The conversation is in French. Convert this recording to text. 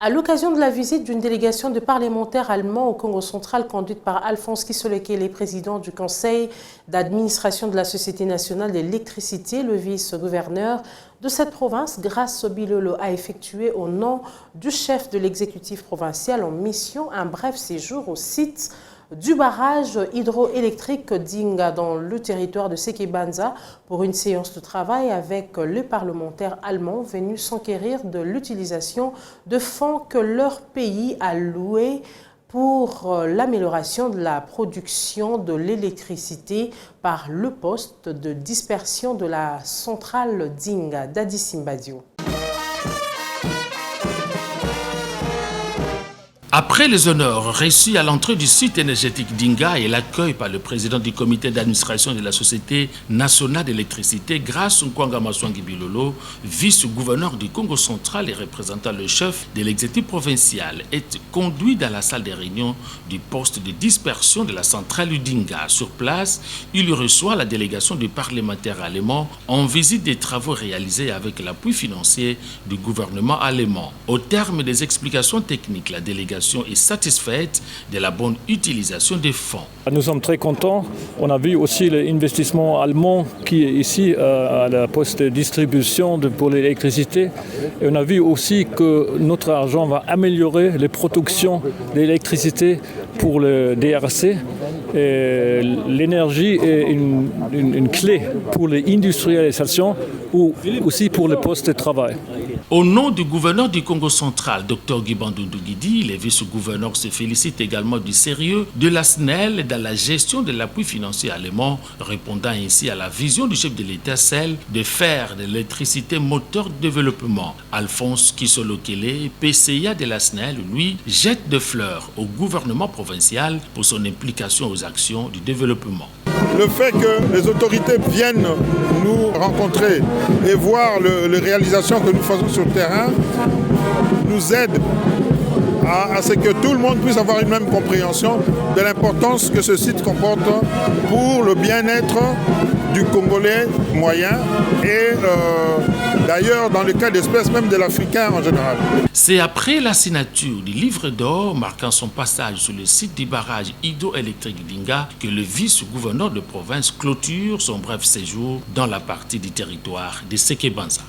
À l'occasion de la visite d'une délégation de parlementaires allemands au Congo central conduite par Alphonse Kisolekele, président du conseil d'administration de la Société nationale d'électricité, le vice-gouverneur de cette province, Grace Bilolo, a effectué au nom du chef de l'exécutif provincial en mission un bref séjour au site du barrage hydroélectrique d'Inga dans le territoire de Sekebanza pour une séance de travail avec les parlementaires allemands venus s'enquérir de l'utilisation de fonds que leur pays a loués pour l'amélioration de la production de l'électricité par le poste de dispersion de la centrale d'Inga d'Adi Simbadio. Après les honneurs reçus à l'entrée du site énergétique d'Inga et l'accueil par le président du comité d'administration de la Société nationale d'électricité, Grace Nkwanga Maswangi Bilolo, vice-gouverneur du Congo central et représentant le chef de l'exécutif provincial, est conduit dans la salle des réunions du poste de dispersion de la centrale d'Inga. Sur place, il reçoit la délégation du parlementaire allemand en visite des travaux réalisés avec l'appui financier du gouvernement allemand. Au terme des explications techniques, la délégation est satisfaite de la bonne utilisation des fonds. Nous sommes très contents. On a vu aussi l'investissement allemand qui est ici à la poste de distribution pour l'électricité. Et on a vu aussi que notre argent va améliorer les productions d'électricité pour le DRC. L'énergie est une clé pour l'industrialisation ou aussi pour les postes de travail. Au nom du gouverneur du Congo central, Dr Guy Bandundu Guidi, les vice-gouverneurs se félicitent également du sérieux de la SNEL dans la gestion de l'appui financier allemand, répondant ainsi à la vision du chef de l'État, celle de faire de l'électricité moteur de développement. Alphonse Kisolokele, PCA de la SNEL, lui, jette des fleurs au gouvernement provincial pour son implication aux actions du développement. Le fait que les autorités viennent nous rencontrer et voir les réalisations que nous faisons sur le terrain nous aide à ce que tout le monde puisse avoir une même compréhension de l'importance que ce site comporte pour le bien-être du Congolais moyen et d'ailleurs dans le cas d'espèces même de l'Africain en général. C'est après la signature du livre d'or marquant son passage sur le site du barrage hydroélectrique d'Inga que le vice-gouverneur de province clôture son bref séjour dans la partie du territoire de Sekebanza.